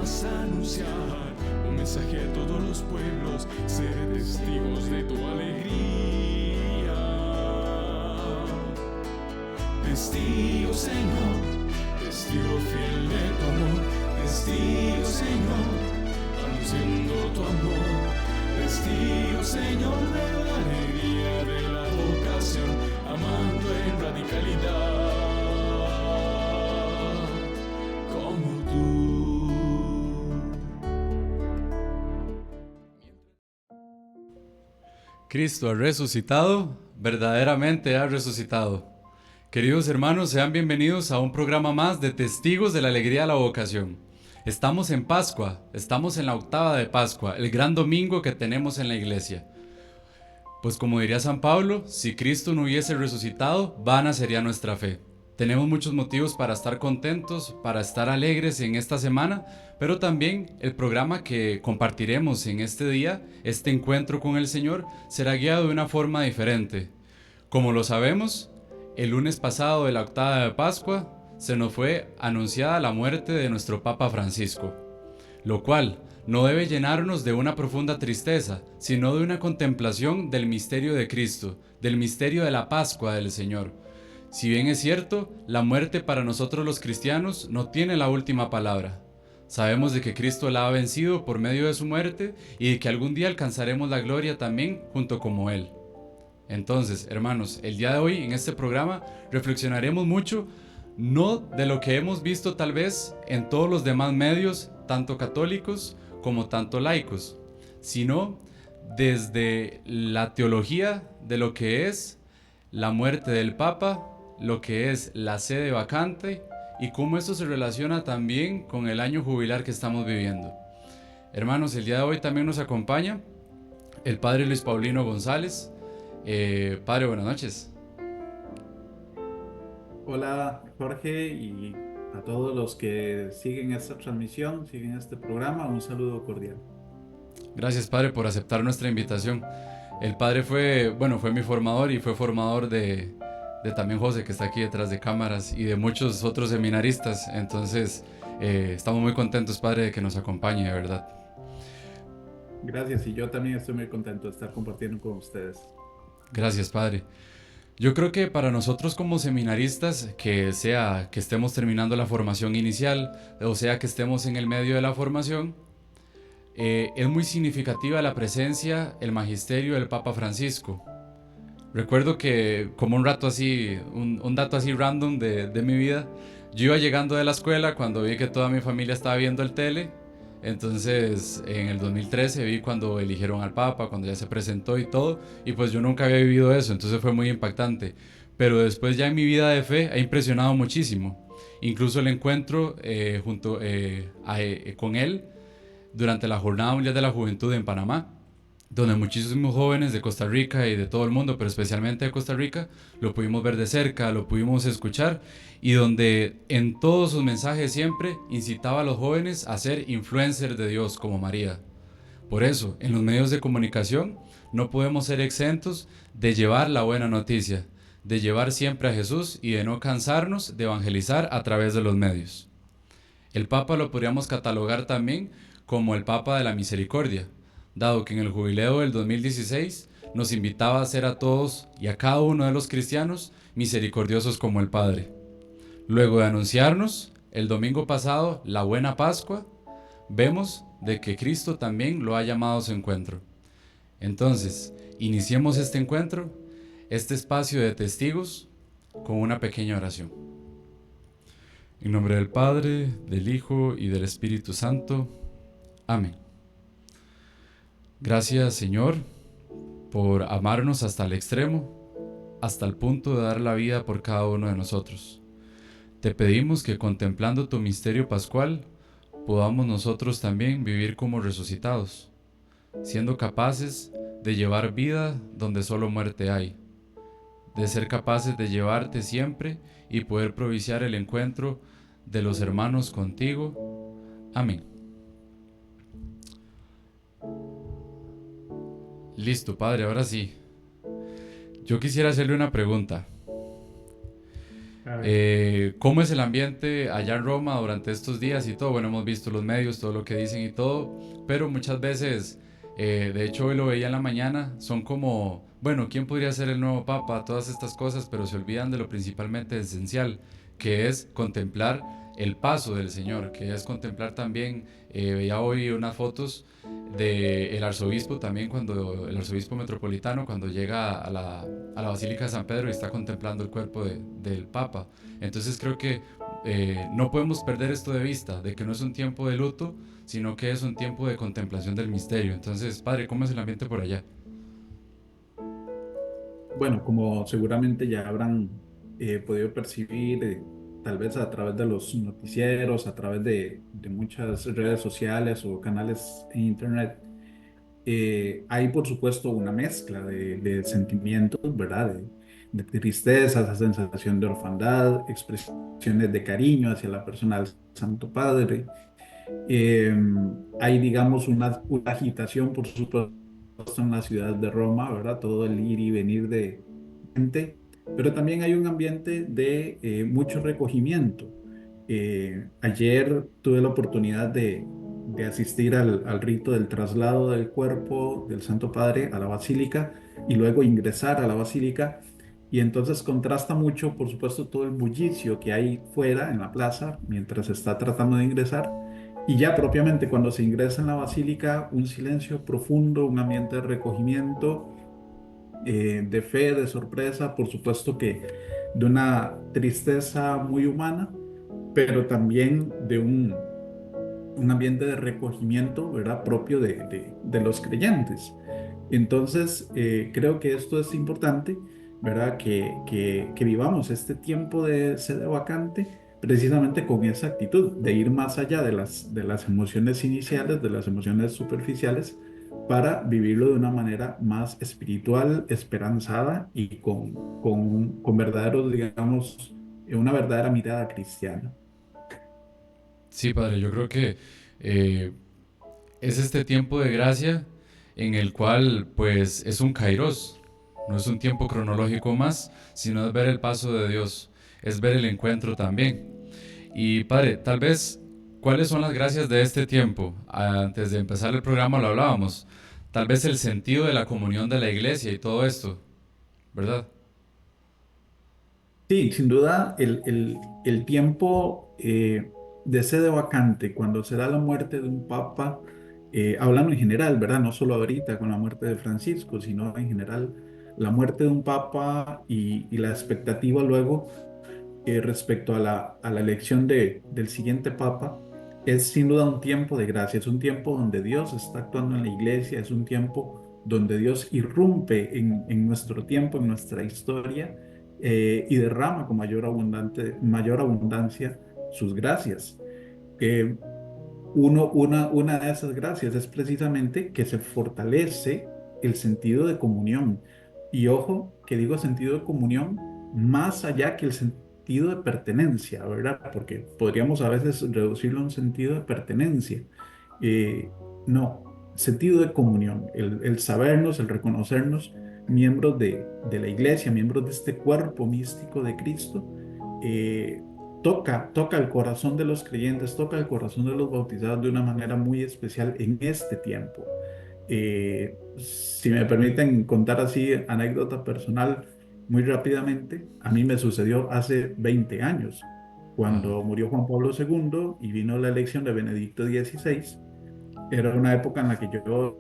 vas a anunciar un mensaje a todos los pueblos, ser testigos de tu alegría. Testigo, Señor, testigo fiel de tu amor. Testigo, Señor, anunciando tu amor. Testigo, Señor, de la alegría de la vocación, amando en radicalidad como tú. Cristo ha resucitado, verdaderamente ha resucitado. Queridos hermanos, sean bienvenidos a un programa más de Testigos de la Alegría de la Vocación. Estamos en Pascua, estamos en la octava de Pascua, el gran domingo que tenemos en la iglesia. Pues como diría San Pablo, si Cristo no hubiese resucitado, vana sería nuestra fe. Tenemos muchos motivos para estar contentos, para estar alegres en esta semana, pero también el programa que compartiremos en este día, este encuentro con el Señor, será guiado de una forma diferente. Como lo sabemos, el lunes pasado de la octava de Pascua se nos fue anunciada la muerte de nuestro Papa Francisco, lo cual no debe llenarnos de una profunda tristeza, sino de una contemplación del misterio de Cristo, del misterio de la Pascua del Señor. Si bien es cierto, la muerte para nosotros los cristianos no tiene la última palabra. Sabemos de que Cristo la ha vencido por medio de su muerte y de que algún día alcanzaremos la gloria también junto como Él. Entonces, hermanos, el día de hoy en este programa reflexionaremos mucho, no de lo que hemos visto tal vez en todos los demás medios, tanto católicos como tanto laicos, sino desde la teología de lo que es la muerte del Papa, lo que es la sede vacante y cómo esto se relaciona también con el año jubilar que estamos viviendo. Hermanos, el día de hoy también nos acompaña el Padre Luis Paulino González. Padre, buenas noches. Hola Jorge y a todos los que siguen esta transmisión, siguen este programa, un saludo cordial. Gracias, Padre, por aceptar nuestra invitación. El Padre fue mi formador y fue formador de también José, que está aquí detrás de cámaras, y de muchos otros seminaristas. Entonces, estamos muy contentos, Padre, de que nos acompañe, de verdad. Gracias, y yo también estoy muy contento de estar compartiendo con ustedes. Gracias, Padre. Yo creo que para nosotros como seminaristas, que sea que estemos terminando la formación inicial, o sea que estemos en el medio de la formación, es muy significativa la presencia, el magisterio del Papa Francisco. Recuerdo que como un dato así random de mi vida, yo iba llegando de la escuela cuando vi que toda mi familia estaba viendo el tele. Entonces en el 2013 vi cuando eligieron al Papa, cuando ya se presentó y todo, y pues yo nunca había vivido eso, entonces fue muy impactante. Pero después ya en mi vida de fe ha impresionado muchísimo. Incluso el encuentro con él durante la Jornada Mundial de la Juventud en Panamá, donde muchísimos jóvenes de Costa Rica y de todo el mundo, pero especialmente de Costa Rica, lo pudimos ver de cerca, lo pudimos escuchar, y donde en todos sus mensajes siempre incitaba a los jóvenes a ser influencers de Dios como María. Por eso, en los medios de comunicación no podemos ser exentos de llevar la buena noticia, de llevar siempre a Jesús y de no cansarnos de evangelizar a través de los medios. El Papa lo podríamos catalogar también como el Papa de la Misericordia, dado que en el jubileo del 2016 nos invitaba a ser a todos y a cada uno de los cristianos misericordiosos como el Padre. Luego de anunciarnos el domingo pasado la buena Pascua, vemos de que Cristo también lo ha llamado a su encuentro. Entonces, iniciemos este encuentro, este espacio de testigos, con una pequeña oración. En nombre del Padre, del Hijo y del Espíritu Santo. Amén. Gracias, Señor, por amarnos hasta el extremo, hasta el punto de dar la vida por cada uno de nosotros. Te pedimos que contemplando tu misterio pascual, podamos nosotros también vivir como resucitados, siendo capaces de llevar vida donde solo muerte hay, de ser capaces de llevarte siempre y poder propiciar el encuentro de los hermanos contigo. Amén. Listo, Padre, ahora sí. Yo quisiera hacerle una pregunta. A ver. ¿Cómo es el ambiente allá en Roma durante estos días y todo? Bueno, hemos visto los medios, todo lo que dicen y todo, pero muchas veces, de hecho hoy lo veía en la mañana, son como, bueno, ¿quién podría ser el nuevo papa? Todas estas cosas, pero se olvidan de lo principalmente esencial, que es contemplar el paso del Señor, que es contemplar también, veía hoy unas fotos del arzobispo también, cuando el arzobispo metropolitano, cuando llega a la Basílica de San Pedro y está contemplando el cuerpo del Papa. Entonces creo que no podemos perder esto de vista, de que no es un tiempo de luto, sino que es un tiempo de contemplación del misterio. Entonces, padre, ¿cómo es el ambiente por allá? Bueno, como seguramente ya habrán podido percibir, tal vez a través de los noticieros, a través de muchas redes sociales o canales en internet, hay por supuesto una mezcla de sentimientos, ¿verdad? De tristeza, esa sensación de orfandad, expresiones de cariño hacia la persona del Santo Padre. Eh, Hay, digamos, una agitación, por supuesto, en la ciudad de Roma, ¿verdad? Todo el ir y venir de gente, pero también hay un ambiente de mucho recogimiento. Ayer tuve la oportunidad de asistir al rito del traslado del cuerpo del Santo Padre a la Basílica y luego ingresar a la Basílica. Y entonces contrasta mucho, por supuesto, todo el bullicio que hay fuera en la plaza mientras se está tratando de ingresar y ya propiamente cuando se ingresa en la basílica, un silencio profundo, un ambiente de recogimiento, de fe, de sorpresa, por supuesto que de una tristeza muy humana, pero también de un ambiente de recogimiento, ¿verdad? Propio de los creyentes. Entonces, creo que esto es importante, ¿verdad? Que vivamos este tiempo de sede vacante precisamente con esa actitud de ir más allá de las emociones iniciales, de las emociones superficiales, para vivirlo de una manera más espiritual, esperanzada y con verdaderos, digamos, una verdadera mirada cristiana. Sí, padre, yo creo que eh, es este tiempo de gracia en el cual pues es un kairos, no es un tiempo cronológico más, sino es ver el paso de Dios, es ver el encuentro también. Y padre, tal vez, ¿cuáles son las gracias de este tiempo? Antes de empezar el programa lo hablábamos, tal vez el sentido de la comunión de la iglesia y todo esto, ¿verdad? Sí, sin duda, el tiempo de sede vacante, cuando se da la muerte de un papa, hablando en general, ¿verdad? No solo ahorita con la muerte de Francisco, sino en general, la muerte de un papa y la expectativa luego respecto a a la elección del siguiente papa, es sin duda un tiempo de gracia, es un tiempo donde Dios está actuando en la iglesia, es un tiempo donde Dios irrumpe en nuestro tiempo, en nuestra historia, y derrama con mayor abundancia sus gracias. Eh, una de esas gracias es precisamente que se fortalece el sentido de comunión. Y ojo, que digo sentido de comunión más allá que el sentido de pertenencia, ¿verdad? Porque podríamos a veces reducirlo a un sentido de pertenencia. Eh, no, sentido de comunión, el sabernos, el reconocernos miembros de la iglesia, miembros de este cuerpo místico de Cristo. eh, toca el corazón de los creyentes, toca el corazón de los bautizados de una manera muy especial en este tiempo. Si me permiten contar así anécdota personal muy rápidamente, a mí me sucedió hace 20 años, Wow. cuando murió Juan Pablo II y vino la elección de Benedicto XVI. Era una época en la que yo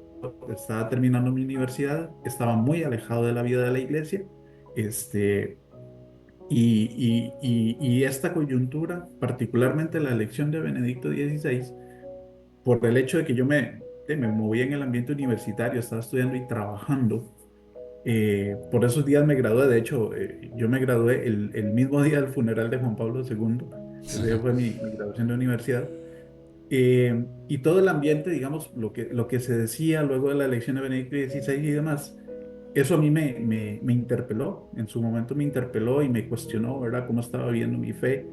estaba terminando mi universidad, estaba muy alejado de la vida de la iglesia, este, y esta coyuntura, particularmente la elección de Benedicto XVI, por el hecho de que me movía en el ambiente universitario, estaba estudiando y trabajando, por esos días me gradué. De hecho, yo me gradué el mismo día del funeral de Juan Pablo II. Ese día fue mi graduación de universidad. Y todo el ambiente, digamos, lo que se decía luego de la elección de Benedicto XVI y demás, eso a mí me interpeló, en su momento me interpeló y me cuestionó, ¿verdad?, cómo estaba viendo mi fe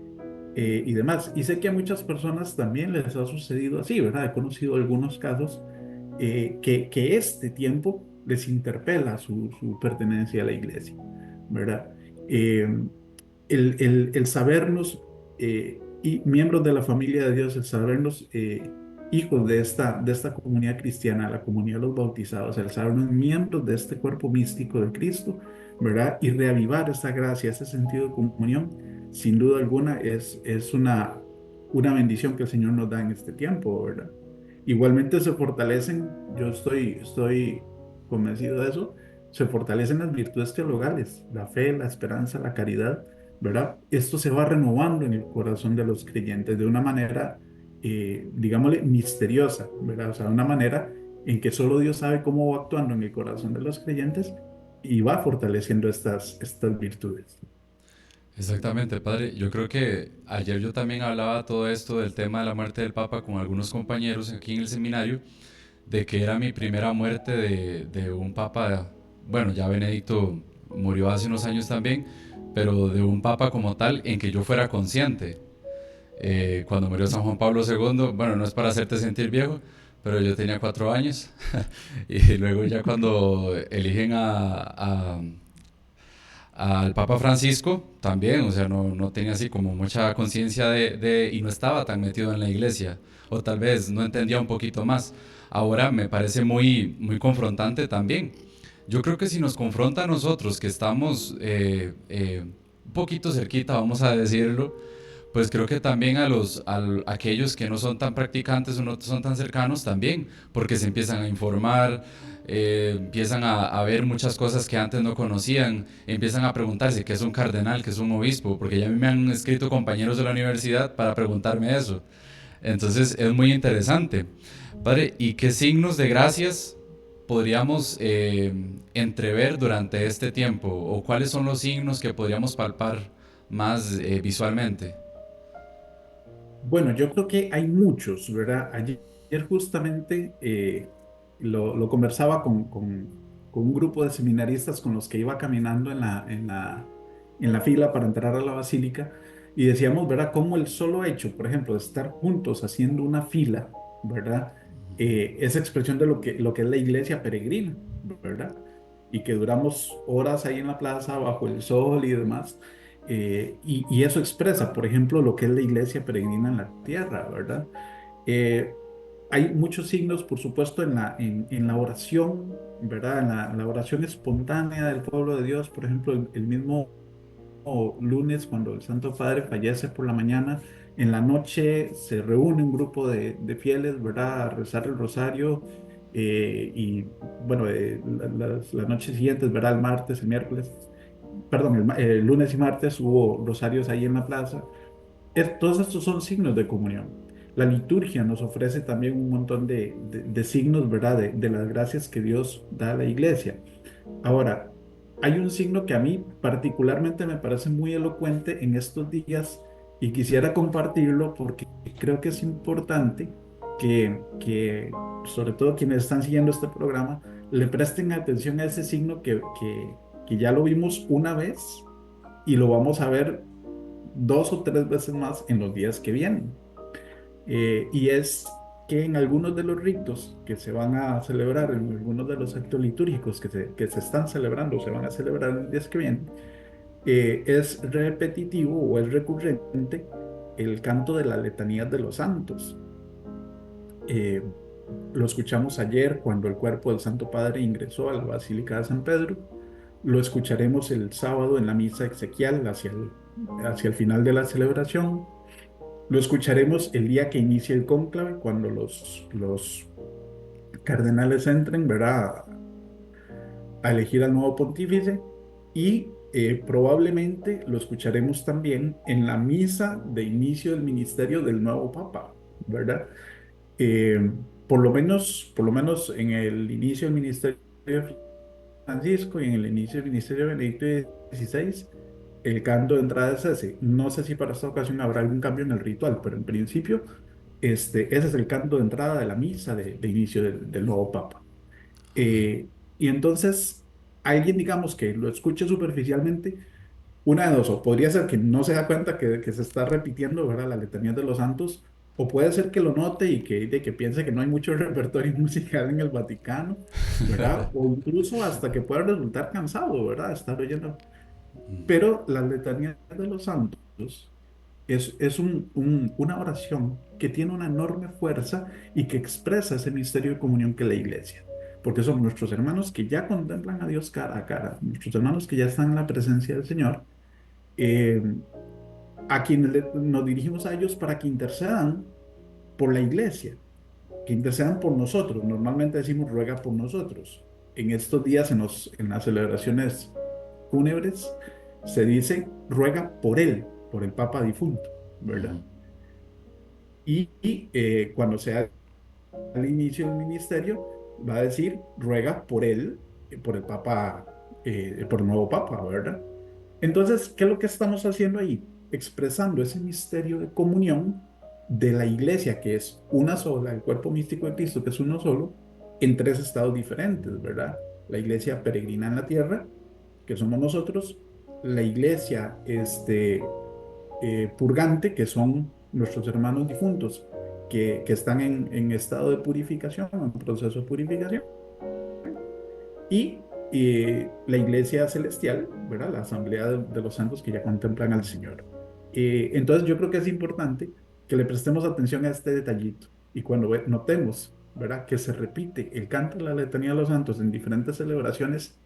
y demás. Y sé que a muchas personas también les ha sucedido así, ¿verdad? He conocido algunos casos que este tiempo les interpela su pertenencia a la iglesia, ¿verdad? Eh, el sabernos y miembros de la familia de Dios, el sabernos hijos de esta comunidad cristiana, la comunidad de los bautizados, el sabernos miembros de este cuerpo místico de Cristo, ¿verdad? Y reavivar esa gracia, ese sentido de comunión, sin duda alguna es una bendición que el Señor nos da en este tiempo, ¿verdad? Igualmente se fortalecen, yo estoy convencido de eso, se fortalecen las virtudes teologales, la fe, la esperanza, la caridad, ¿verdad? Esto se va renovando en el corazón de los creyentes de una manera, digámosle, misteriosa, ¿verdad? O sea, de una manera en que solo Dios sabe cómo va actuando en el corazón de los creyentes y va fortaleciendo estas virtudes. Exactamente, padre. Yo creo que ayer yo también hablaba todo esto del tema de la muerte del Papa con algunos compañeros aquí en el seminario, de que era mi primera muerte de un Papa, bueno, ya Benedicto murió hace unos años también, pero de un Papa como tal en que yo fuera consciente. Cuando murió San Juan Pablo II, bueno, no es para hacerte sentir viejo, pero yo tenía 4 años. Y luego ya cuando eligen al Papa Francisco, también, o sea, no tenía así como mucha conciencia y no estaba tan metido en la iglesia, o tal vez no entendía un poquito más. Ahora me parece muy confrontante también. Yo creo que si nos confronta a nosotros, que estamos un poquito cerquita, vamos a decirlo, pues creo que también aquellos que no son tan practicantes o no son tan cercanos también, porque se empiezan a informar, empiezan a ver muchas cosas que antes no conocían, empiezan a preguntarse qué es un cardenal, qué es un obispo, porque ya a mí me han escrito compañeros de la universidad para preguntarme eso. Entonces es muy interesante. Padre, ¿y qué signos de gracias podríamos entrever durante este tiempo? ¿O cuáles son los signos que podríamos palpar más visualmente? Bueno, yo creo que hay muchos, ¿verdad? Ayer justamente lo conversaba con un grupo de seminaristas con los que iba caminando en la fila para entrar a la basílica y decíamos, ¿verdad? Cómo el solo hecho, por ejemplo, de estar juntos haciendo una fila, ¿verdad? Es expresión de lo que es la iglesia peregrina, ¿verdad? Y que duramos horas ahí en la plaza bajo el sol y demás. Y eso expresa, por ejemplo, lo que es la iglesia peregrina en la tierra, ¿verdad? Eh, Hay muchos signos, por supuesto, en la oración, ¿verdad? En la oración espontánea del pueblo de Dios, por ejemplo, el mismo lunes, cuando el Santo Padre fallece por la mañana, en la noche se reúne un grupo de fieles, ¿verdad? A rezar el rosario. Y bueno, las noches siguientes, ¿verdad? El martes, el miércoles, perdón, el lunes y martes hubo rosarios ahí en la plaza. Todos estos son signos de comunión. La liturgia nos ofrece también un montón de signos, ¿verdad? De las gracias que Dios da a la iglesia. Ahora, hay un signo que a mí particularmente me parece muy elocuente en estos días y quisiera compartirlo porque creo que es importante sobre todo quienes están siguiendo este programa, le presten atención a ese signo que ya lo vimos una vez y lo vamos a ver dos o tres veces más en los días que vienen. Y es que en algunos de los ritos que se van a celebrar, en algunos de los actos litúrgicos que se están celebrando, se van a celebrar en los días que vienen, es repetitivo o es recurrente el canto de las letanías de los santos. Eh, lo escuchamos ayer cuando el cuerpo del Santo Padre ingresó a la Basílica de San Pedro. Lo escucharemos el sábado en la misa exequial hacia el final de la celebración. Lo escucharemos el día que inicie el cónclave, cuando los cardenales entren, ¿verdad? A elegir al nuevo pontífice. Y probablemente lo escucharemos también en la misa de inicio del ministerio del nuevo papa, ¿verdad? Eh, por lo menos en el inicio del ministerio de Francisco y en el inicio del ministerio de Benedicto XVI, el canto de entrada es ese. No sé si para esta ocasión habrá algún cambio en el ritual, pero en principio ese es el canto de entrada de la misa de inicio del nuevo papa. Y entonces, alguien, digamos, que lo escuche superficialmente, una de dos, o podría ser que no se da cuenta que se está repitiendo, ¿verdad? La letanía de los santos, o puede ser que lo note y que piense que no hay mucho repertorio musical en el Vaticano, ¿verdad? O incluso hasta que pueda resultar cansado, ¿verdad? Estar oyendo. Pero la letanía de los santos es una oración que tiene una enorme fuerza y que expresa ese misterio de comunión que es la iglesia. Porque son nuestros hermanos que ya contemplan a Dios cara a cara, nuestros hermanos que ya están en la presencia del Señor, eh, a quienes nos dirigimos a ellos para que intercedan por la iglesia, que intercedan por nosotros. Normalmente decimos ruega por nosotros. En estos días, en las celebraciones fúnebres, se dice ruega por el Papa difunto, ¿verdad? Ujú. Cuando sea el inicio del ministerio, va a decir ruega por él, por el Papa, por el nuevo Papa, ¿verdad? Entonces, ¿qué es lo que estamos haciendo ahí? Expresando ese misterio de comunión de la iglesia, que es una sola, el cuerpo místico de Cristo, que es uno solo, en tres estados diferentes, ¿verdad? La iglesia peregrina en la tierra, que somos nosotros, la iglesia purgante, que son nuestros hermanos difuntos, que están en estado de purificación, en proceso de purificación, y la iglesia celestial, ¿verdad? La asamblea de los santos que ya contemplan al Señor. Entonces yo creo que es importante que le prestemos atención a este detallito y cuando notemos, ¿verdad? Que se repite el canto de la letanía de los santos en diferentes celebraciones,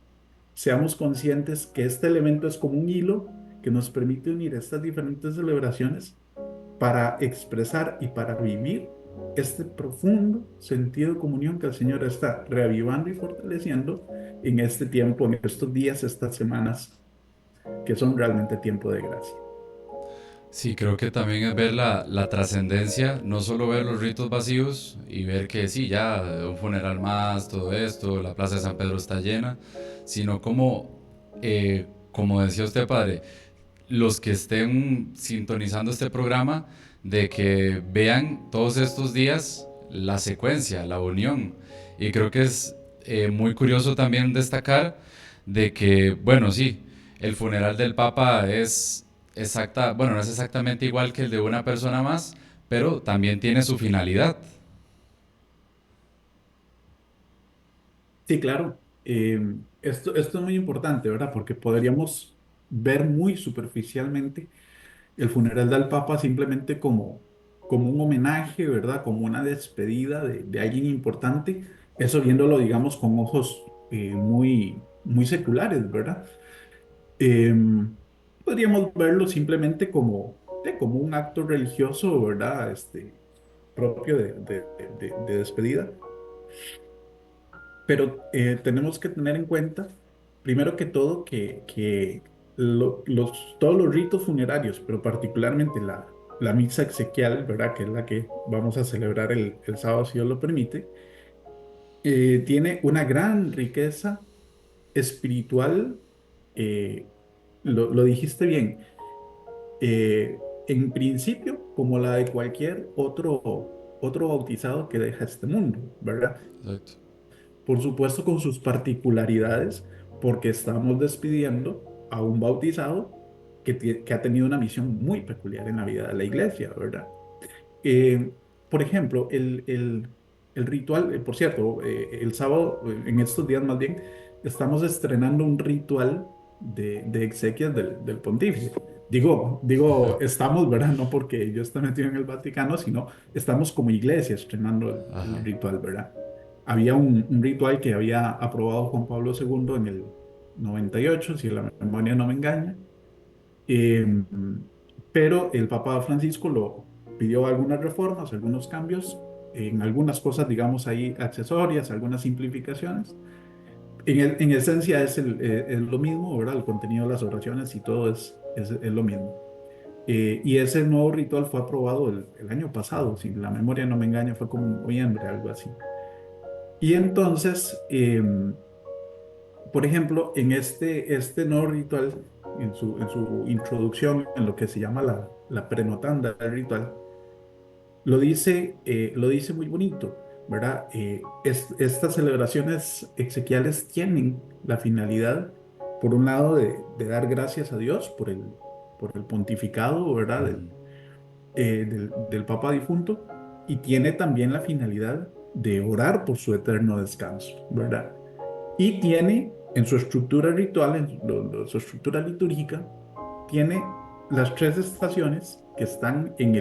seamos conscientes que este elemento es como un hilo que nos permite unir estas diferentes celebraciones para expresar y para vivir este profundo sentido de comunión que el Señor está reavivando y fortaleciendo en este tiempo, en estos días, estas semanas, que son realmente tiempo de gracia. Sí, creo que también es ver la trascendencia, no solo ver los ritos vacíos y ver que sí, ya un funeral más, todo esto, la plaza de San Pedro está llena, sino como, como decía usted, padre, los que estén sintonizando este programa, de que vean todos estos días la secuencia, la unión. Y creo que es muy curioso también destacar de que, bueno, sí, el funeral del Papa es exacta, bueno, no es exactamente igual que el de una persona más, pero también tiene su finalidad. Sí, claro. Esto es muy importante, ¿verdad? Porque podríamos ver muy superficialmente el funeral del Papa simplemente como un homenaje, ¿verdad? Como una despedida de alguien importante. Eso viéndolo, digamos, con ojos muy seculares, ¿verdad? Podríamos verlo simplemente como un acto religioso, ¿verdad? Propio de despedida. Pero tenemos que tener en cuenta, primero que todo, que todos los ritos funerarios, pero particularmente la misa exequial, ¿verdad? Que es la que vamos a celebrar el sábado, si Dios lo permite, tiene una gran riqueza espiritual. eh, lo dijiste bien, en principio, como la de cualquier otro bautizado que deja este mundo, ¿verdad? Exacto. Por supuesto con sus particularidades, porque estamos despidiendo a un bautizado que ha tenido una misión muy peculiar en la vida de la iglesia, ¿verdad? Eh, por ejemplo, el ritual, por cierto, el sábado, en estos días más bien, estamos estrenando un ritual de exequias del pontífice. Estamos, ¿verdad? No porque yo esté metido en el Vaticano, sino estamos como iglesia estrenando el Ajá. ritual, ¿verdad? Había un ritual que había aprobado Juan Pablo II en el 98, si la memoria no me engaña, eh, pero el Papa Francisco lo pidió algunas reformas, algunos cambios, en algunas cosas, digamos, ahí accesorias, algunas simplificaciones. En esencia es lo mismo, ¿verdad? El contenido de las oraciones y todo es lo mismo. Y ese nuevo ritual fue aprobado el año pasado, si la memoria no me engaña, fue como en noviembre, algo así. Y entonces, por ejemplo, en este nuevo ritual, en su introducción, en lo que se llama la prenotanda del ritual, lo dice muy bonito, ¿verdad? Estas celebraciones exequiales tienen la finalidad, por un lado, de dar gracias a Dios por el pontificado, ¿verdad? Ujú. Del Papa difunto, y tiene también la finalidad de orar por su eterno descanso, ¿verdad? Y tiene En su estructura ritual, su estructura litúrgica, tiene las tres estaciones que están en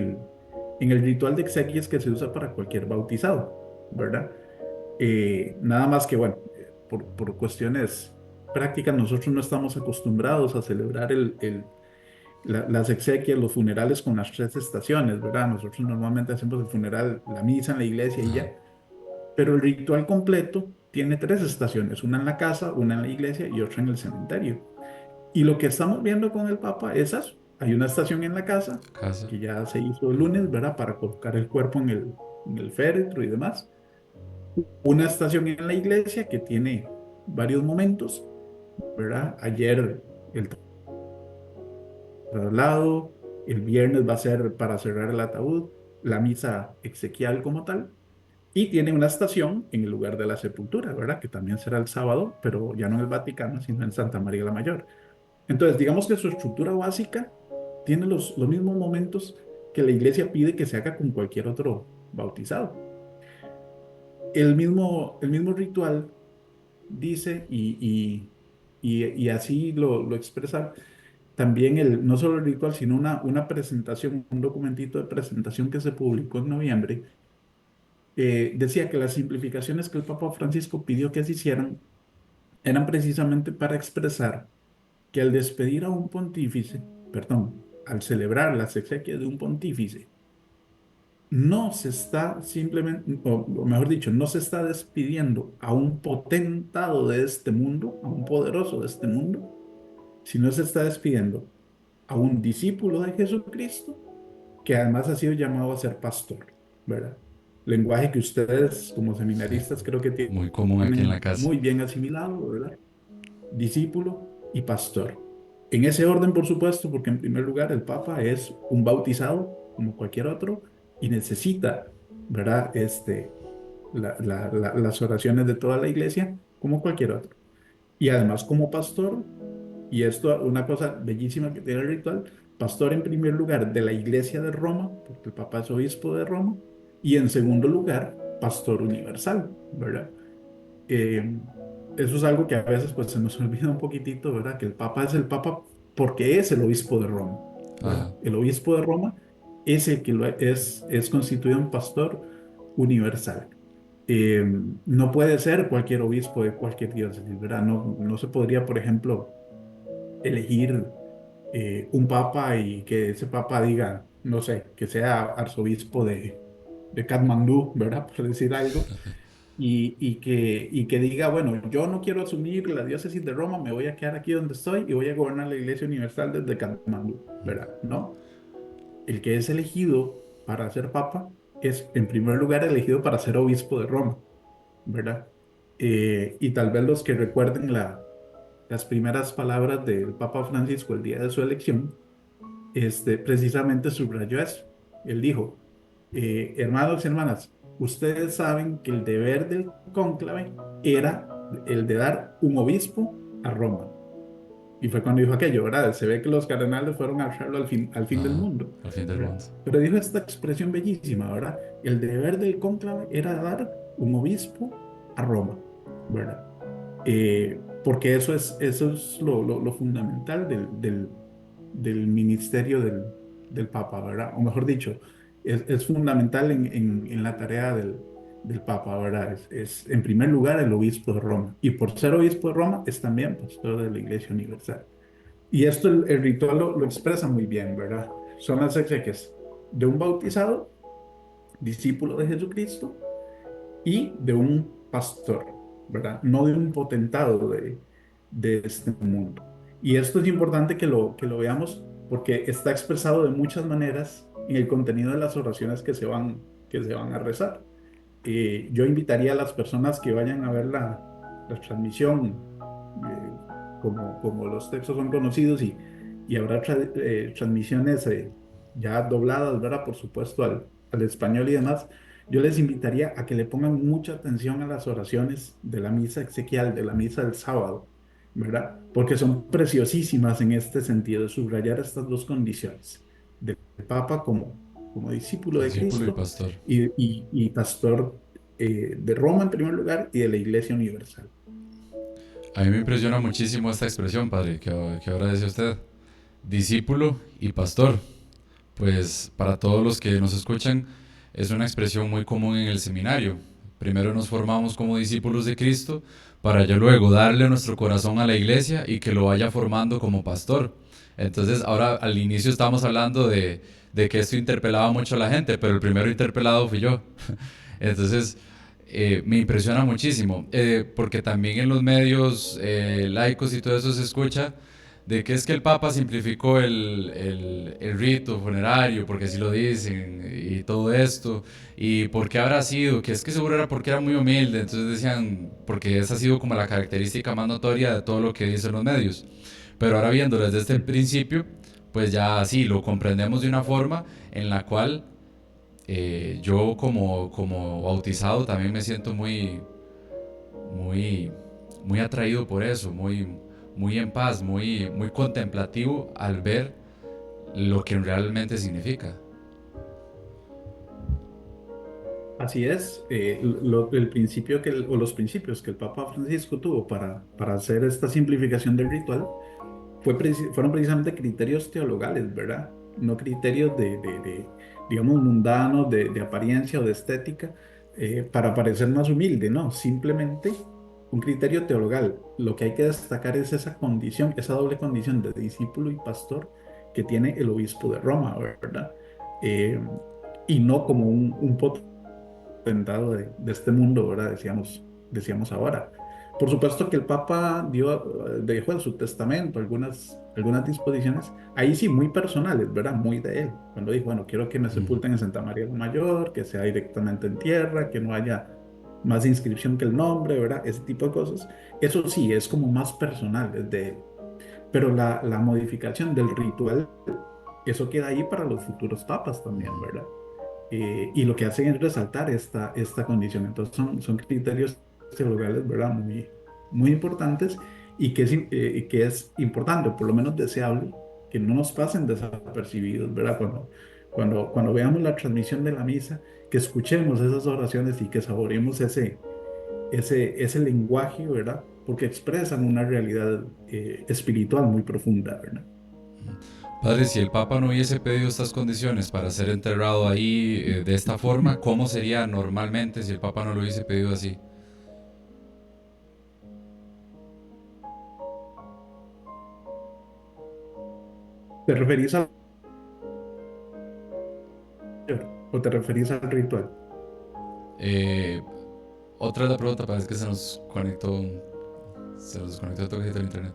el ritual de exequias que se usa para cualquier bautizado, ¿verdad? Nada más que, bueno, por cuestiones prácticas, nosotros no estamos acostumbrados a celebrar las exequias, los funerales con las tres estaciones, ¿verdad? Nosotros normalmente hacemos el funeral, la misa en la iglesia y Ajá. ya, pero el ritual completo tiene tres estaciones, una en la casa, una en la iglesia y otra en el cementerio. Y lo que estamos viendo con el Papa es eso. Hay una estación en la casa, Casa. que ya se hizo el lunes, ¿verdad? Para colocar el cuerpo en el féretro y demás. Una estación en la iglesia que tiene varios momentos, ¿verdad? Ayer el traslado, el viernes va a ser para cerrar el ataúd, la misa exequial como tal. Y tiene una estación en el lugar de la sepultura, ¿verdad? Que también será el sábado, pero ya no en el Vaticano, sino en Santa María la Mayor. Entonces, digamos que su estructura básica tiene los mismos momentos que la iglesia pide que se haga con cualquier otro bautizado. El mismo ritual dice, y así lo expresa también no solo el ritual, sino una presentación, un documentito de presentación que se publicó en noviembre. Decía que las simplificaciones que el Papa Francisco pidió que se hicieran eran precisamente para expresar que al despedir a un pontífice, perdón, al celebrar las exequias de un pontífice, no se está simplemente, o mejor dicho, no se está despidiendo a un potentado de este mundo, a un poderoso de este mundo, sino se está despidiendo a un discípulo de Jesucristo que además ha sido llamado a ser pastor, ¿verdad? Lenguaje que ustedes como Sí. seminaristas creo que Muy común aquí en la tienen casa. muy bien asimilado, ¿verdad? Discípulo y pastor. En ese orden, por supuesto, porque en primer lugar el Papa es un bautizado como cualquier otro y necesita, ¿verdad? Las oraciones de toda la iglesia como cualquier otro. Y además como pastor, y esto una cosa bellísima que tiene el ritual, pastor en primer lugar de la iglesia de Roma, porque el Papa es obispo de Roma, y en segundo lugar, pastor universal, ¿verdad? Eh, Eso es algo que a veces pues se nos olvida un poquitito, ¿verdad? Que el Papa es el Papa porque es el obispo de Roma, Ajá. ¿verdad? El obispo de Roma es el que es constituido un pastor universal. Eh, no puede ser cualquier obispo de cualquier diócesis, ¿verdad? No se podría, por ejemplo, elegir un papa y que ese papa diga, no sé, que sea arzobispo de Katmandú, ¿verdad? Por decir algo y que diga, bueno, yo no quiero asumir la diócesis de Roma, me voy a quedar aquí donde estoy y voy a gobernar la Iglesia Universal desde Katmandú, ¿verdad? No, el que es elegido para ser papa es en primer lugar elegido para ser obispo de Roma, ¿verdad? Y tal vez los que recuerden las primeras palabras del Papa Francisco el día de su elección, precisamente subrayó eso. Él dijo, hermanos y hermanas, ustedes saben que el deber del cónclave era el de dar un obispo a Roma. Y fue cuando dijo aquello, ¿verdad? Se ve que los cardenales fueron a hacerlo al fin del Ajá. mundo, Al fin del ¿verdad? mundo. Pero dijo esta expresión bellísima, ¿verdad? El deber del cónclave era dar un obispo a Roma, ¿verdad? Porque eso es lo fundamental del ministerio del Papa, ¿verdad? O mejor dicho, es fundamental en la tarea del Papa, ¿verdad? En primer lugar el obispo de Roma. Y por ser obispo de Roma es también pastor de la Iglesia Universal. Y esto el ritual lo expresa muy bien, ¿verdad? Son las exequias de un bautizado, discípulo de Jesucristo, y de un pastor, ¿verdad? No de un potentado de este mundo. Y esto es importante que lo veamos porque está expresado de muchas maneras en el contenido de las oraciones que se van a rezar. Yo invitaría a las personas que vayan a ver la transmisión, eh, como los textos son conocidos y habrá transmisiones ya dobladas, ¿verdad? Por supuesto, al español y demás. Yo les invitaría a que le pongan mucha atención a las oraciones de la misa exequial, de la misa del sábado, ¿verdad? Porque son preciosísimas en este sentido, de subrayar estas dos condiciones, del Papa como discípulo de Discípulo y Cristo pastor. y pastor de Roma en primer lugar y de la Iglesia Universal. A mí me impresiona muchísimo esta expresión, padre, que ahora dice usted, discípulo y pastor. Pues para todos los que nos escuchan, es una expresión muy común en el seminario. Primero nos formamos como discípulos de Cristo para ya luego darle nuestro corazón a la iglesia y que lo vaya formando como pastor. Entonces, ahora al inicio estábamos hablando de que esto interpelaba mucho a la gente, pero el primero interpelado fui yo. Entonces, me impresiona muchísimo, porque también en los medios laicos y todo eso se escucha de que es que el Papa simplificó el rito funerario, porque así lo dicen, y todo esto, y por qué habrá sido, que es que seguro era porque era muy humilde, entonces decían, porque esa ha sido como la característica más notoria de todo lo que dicen los medios. Pero ahora viéndolo desde este principio, pues ya sí, lo comprendemos de una forma en la cual yo como bautizado también me siento muy, muy atraído por eso, muy en paz, muy contemplativo al ver lo que realmente significa. Así es, el principio o los principios que el Papa Francisco tuvo para hacer esta simplificación del ritual fueron precisamente criterios teologales, ¿verdad? No criterios digamos, mundanos, de apariencia o de estética, para parecer más humilde, no, simplemente un criterio teologal. Lo que hay que destacar es esa condición, esa doble condición de discípulo y pastor que tiene el obispo de Roma, ¿verdad? Eh, y no como un potentado de este mundo, ¿verdad? Decíamos ahora. Por supuesto que el Papa dejó en su testamento algunas disposiciones, ahí sí muy personales, ¿verdad? Muy de él. Cuando dijo, bueno, quiero que me Ujú, sepulten en Santa María la Mayor, que sea directamente en tierra, que no haya más inscripción que el nombre, ¿verdad? Ese tipo de cosas. Eso sí, es como más personal, es de él. Pero la modificación del ritual, eso queda ahí para los futuros papas también, ujú. ¿verdad? Y lo que hacen es resaltar esta condición. Entonces son criterios teologales, ¿verdad? Muy importantes y que es importante, por lo menos deseable, que no nos pasen desapercibidos, ¿verdad? Cuando veamos la transmisión de la misa, que escuchemos esas oraciones y que saboreemos ese lenguaje, ¿verdad? Porque expresan una realidad espiritual muy profunda, ¿verdad? Padre, si el Papa no hubiese pedido estas condiciones para ser enterrado ahí de esta forma, ¿cómo sería normalmente si el Papa no lo hubiese pedido así? ¿Te referís al o te referís al ritual? Eh, Otra de la pregunta, parece que se nos desconectó todo el internet.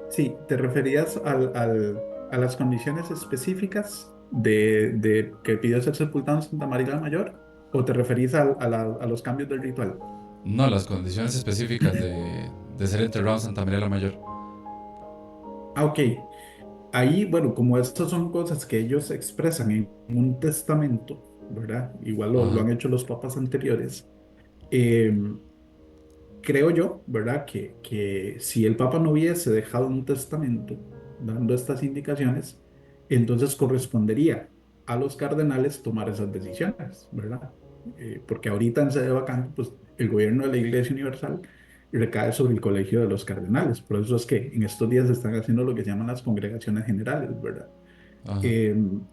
Sí, ¿te referías a las condiciones específicas de que pidió ser sepultado en Santa María la Mayor? ¿O te referís a los cambios del ritual? No, las condiciones específicas de ser enterrado en Santa María la Mayor. Ah, ok. Ahí, bueno, como estas son cosas que ellos expresan en un testamento, ¿verdad? Igual lo Ajá. han hecho los papas anteriores. eh, Creo yo, ¿verdad? Que si el Papa no hubiese dejado un testamento dando estas indicaciones, entonces correspondería a los cardenales tomar esas decisiones, ¿verdad? Porque ahorita en sede vacante, pues el gobierno de la Iglesia Universal recae sobre el colegio de los cardenales. Por eso es que en estos días se están haciendo lo que se llaman las congregaciones generales, ¿verdad? Ajá.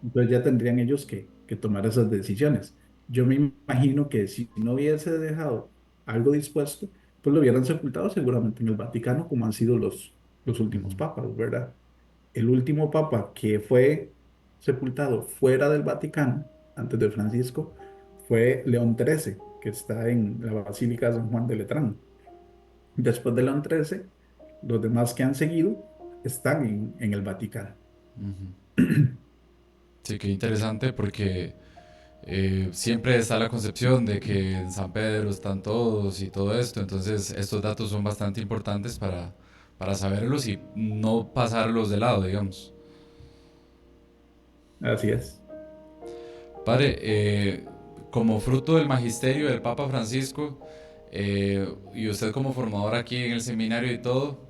Entonces ya tendrían ellos que tomar esas decisiones. Yo me imagino que si no hubiese dejado algo dispuesto, pues lo hubieran sepultado seguramente en el Vaticano, como han sido los últimos Ujú. papas, ¿verdad? El último papa que fue sepultado fuera del Vaticano, antes de Francisco, fue León XIII, que está en la Basílica de San Juan de Letrán. Después de León XIII, los demás que han seguido están en el Vaticano. Sí, qué interesante porque siempre está la concepción de que en San Pedro están todos y todo esto, entonces estos datos son bastante importantes para saberlos y no pasarlos de lado, digamos. Así es. Padre, como fruto del magisterio del Papa Francisco y usted como formador aquí en el seminario y todo,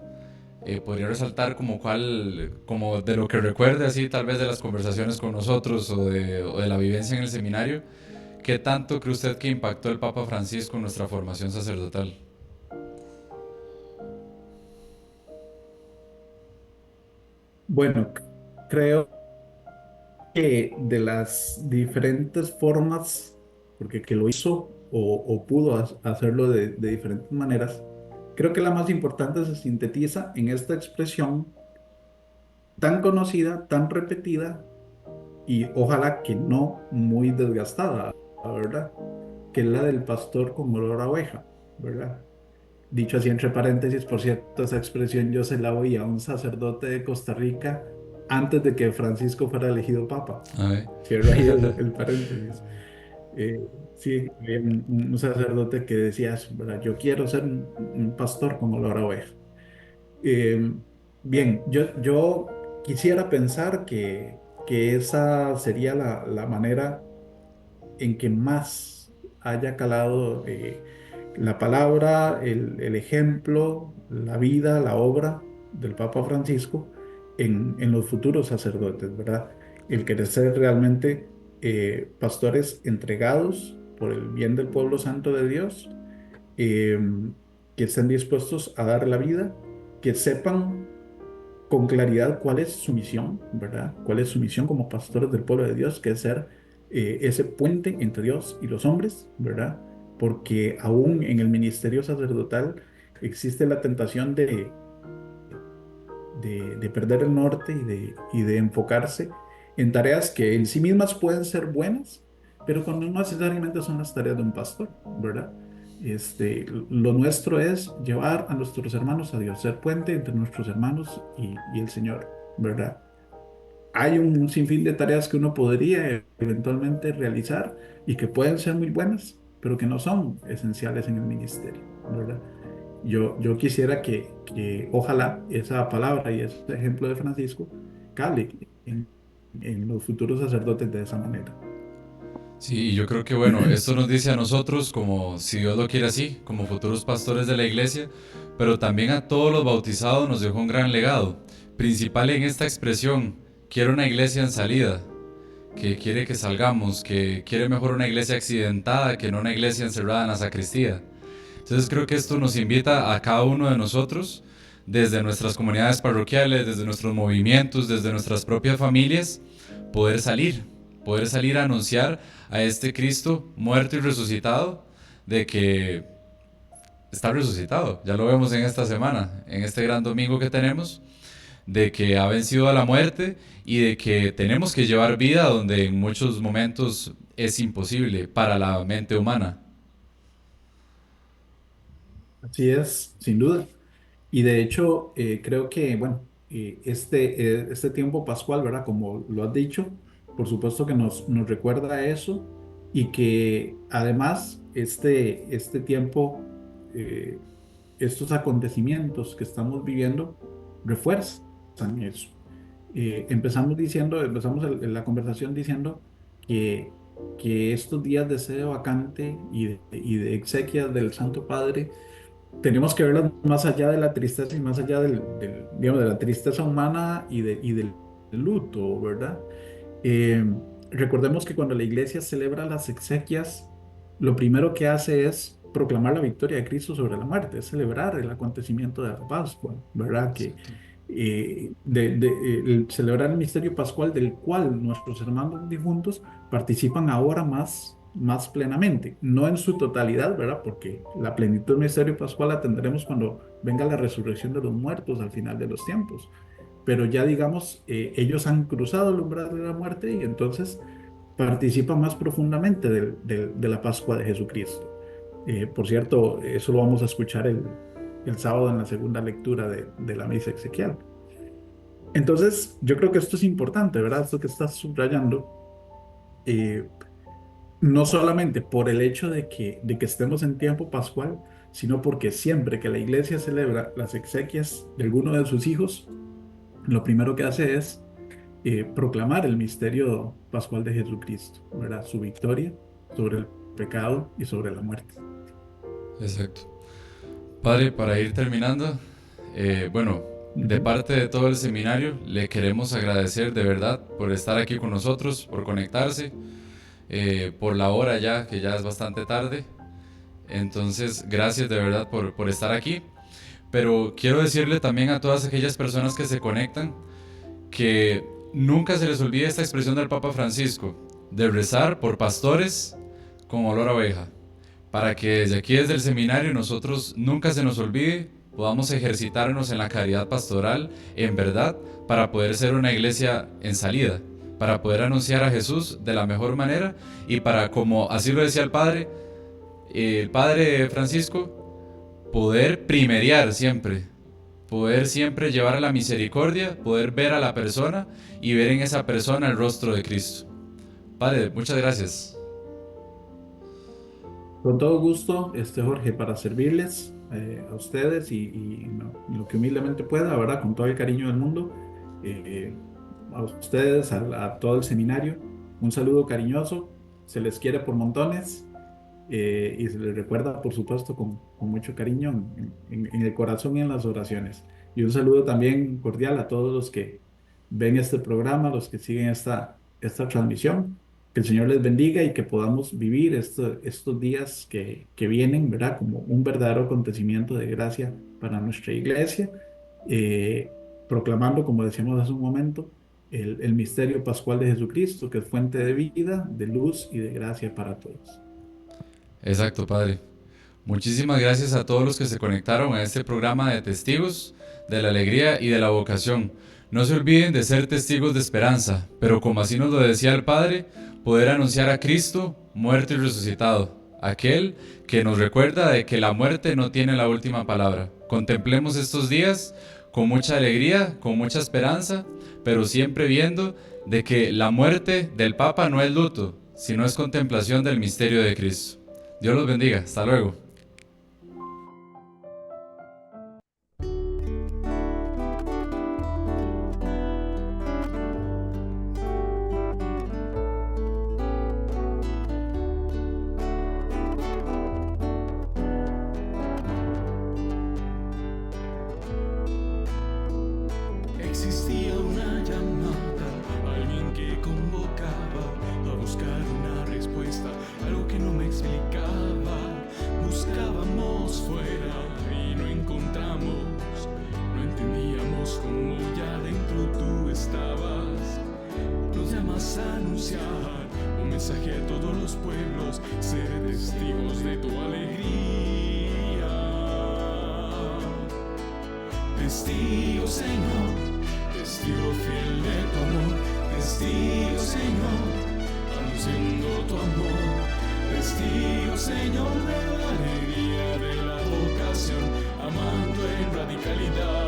podría resaltar como de lo que recuerde así tal vez de las conversaciones con nosotros o de la vivencia en el seminario, ¿qué tanto cree usted que impactó el Papa Francisco en nuestra formación sacerdotal? Bueno, creo que de las diferentes formas, porque que lo hizo o pudo hacerlo de diferentes maneras, creo que la más importante se sintetiza en esta expresión tan conocida, tan repetida y ojalá que no muy desgastada, ¿verdad? Que es la del pastor con olor a oveja, ¿verdad? Dicho así entre paréntesis, por cierto, esa expresión yo se la oí a un sacerdote de Costa Rica antes de que Francisco fuera elegido papa. A ver. Cierro ahí el paréntesis. Eh, sí, había un sacerdote que decía eso, ¿verdad? Yo quiero ser un pastor con olor a oveja. Eh, Bien, yo quisiera pensar que esa sería la manera en que más haya calado la palabra, el ejemplo, la vida, la obra del Papa Francisco en los futuros sacerdotes, ¿verdad? El querer ser realmente pastores entregados por el bien del pueblo santo de Dios, eh, que estén dispuestos a dar la vida, que sepan con claridad cuál es su misión, ¿verdad? ¿Cuál es su misión como pastores del pueblo de Dios? Que es ser ese puente entre Dios y los hombres, ¿verdad? Porque aún en el ministerio sacerdotal existe la tentación de perder el norte y de enfocarse en tareas que en sí mismas pueden ser buenas, pero cuando no necesariamente son las tareas de un pastor, ¿verdad? Lo nuestro es llevar a nuestros hermanos a Dios, ser puente entre nuestros hermanos y el Señor, ¿verdad? Hay un sinfín de tareas que uno podría eventualmente realizar y que pueden ser muy buenas, pero que no son esenciales en el ministerio, ¿verdad? Yo quisiera que ojalá esa palabra y ese ejemplo de Francisco cale en los futuros sacerdotes de esa manera. Sí, y yo creo que bueno, esto nos dice a nosotros como, si Dios lo quiere así, como futuros pastores de la iglesia, pero también a todos los bautizados nos dejó un gran legado, principal en esta expresión, quiero una iglesia en salida, que quiere que salgamos, que quiere mejor una iglesia accidentada que no una iglesia encerrada en la sacristía. Entonces creo que esto nos invita a cada uno de nosotros, desde nuestras comunidades parroquiales, desde nuestros movimientos, desde nuestras propias familias, poder salir, poder salir a anunciar a este Cristo muerto y resucitado, de que está resucitado. Ya lo vemos en esta semana, en este gran domingo que tenemos, de que ha vencido a la muerte y de que tenemos que llevar vida donde en muchos momentos es imposible para la mente humana. Así es, sin duda. Y de hecho, creo que, bueno, este tiempo pascual, ¿verdad? Como lo has dicho, por supuesto que nos recuerda a eso y que además este tiempo, eh, estos acontecimientos que estamos viviendo refuerzan eso. Empezamos la conversación diciendo que, que estos días de sede vacante y de exequias del Santo Padre tenemos que verlas más allá de la tristeza y más allá digamos, de la tristeza humana y del luto, ¿verdad? Eh, Recordemos que cuando la iglesia celebra las exequias, lo primero que hace es proclamar la victoria de Cristo sobre la muerte, es celebrar el acontecimiento de la Pascua, ¿verdad? Exacto. El celebrar el misterio pascual del cual nuestros hermanos difuntos participan ahora más plenamente, no en su totalidad, ¿verdad? Porque la plenitud del misterio pascual la tendremos cuando venga la resurrección de los muertos al final de los tiempos, pero ya digamos, ellos han cruzado el umbral de la muerte y entonces participan más profundamente de la Pascua de Jesucristo. Por cierto, eso lo vamos a escuchar el sábado en la segunda lectura de la misa exequial. Entonces, yo creo que esto es importante, ¿verdad? Esto que estás subrayando, eh, no solamente por el hecho de que estemos en tiempo pascual, sino porque siempre que la iglesia celebra las exequias de alguno de sus hijos, lo primero que hace es proclamar el misterio pascual de Jesucristo, ¿verdad? Su victoria sobre el pecado y sobre la muerte. Exacto. Padre, para ir terminando, bueno, de Ujú. parte de todo el seminario, le queremos agradecer de verdad por estar aquí con nosotros, por conectarse, por la hora ya, que ya es bastante tarde. Entonces, gracias de verdad por estar aquí. Pero quiero decirle también a todas aquellas personas que se conectan que nunca se les olvide esta expresión del Papa Francisco, de rezar por pastores con olor a oveja, para que desde aquí, desde el seminario, nosotros nunca se nos olvide, podamos ejercitarnos en la caridad pastoral, en verdad, para poder ser una iglesia en salida, para poder anunciar a Jesús de la mejor manera y para, como así lo decía el Padre Francisco, poder primeriar siempre, poder siempre llevar a la misericordia, poder ver a la persona y ver en esa persona el rostro de Cristo. Padre, muchas gracias. Con todo gusto, Jorge, para servirles a ustedes y lo que humildemente pueda, ¿verdad? Con todo el cariño del mundo, eh, a ustedes, a todo el seminario, un saludo cariñoso, se les quiere por montones y se les recuerda, por supuesto, con mucho cariño en el corazón y en las oraciones. Y un saludo también cordial a todos los que ven este programa, los que siguen esta transmisión. Que el Señor les bendiga y que podamos vivir estos días que vienen, ¿verdad? Como un verdadero acontecimiento de gracia para nuestra iglesia, eh, proclamando, como decíamos hace un momento, el misterio pascual de Jesucristo, que es fuente de vida, de luz y de gracia para todos. Exacto, Padre. Muchísimas gracias a todos los que se conectaron a este programa de testigos de la alegría y de la vocación. No se olviden de ser testigos de esperanza, pero como así nos lo decía el Padre, poder anunciar a Cristo muerto y resucitado, aquel que nos recuerda de que la muerte no tiene la última palabra. Contemplemos estos días con mucha alegría, con mucha esperanza, pero siempre viendo de que la muerte del Papa no es luto, sino es contemplación del misterio de Cristo. Dios los bendiga. Hasta luego. Existía una llamada, alguien que convocaba a buscar una respuesta, algo que no me explicaba. Buscábamos fuera y no encontramos, no entendíamos cómo ya dentro tú estabas. Nos llamas a anunciar un mensaje a todos los pueblos, ser testigos de tu alegría. Testigo, Señor, testigo fiel de tu amor, testigo, Señor, anunciando tu amor, testigo, Señor, de la alegría de la vocación, amando en radicalidad.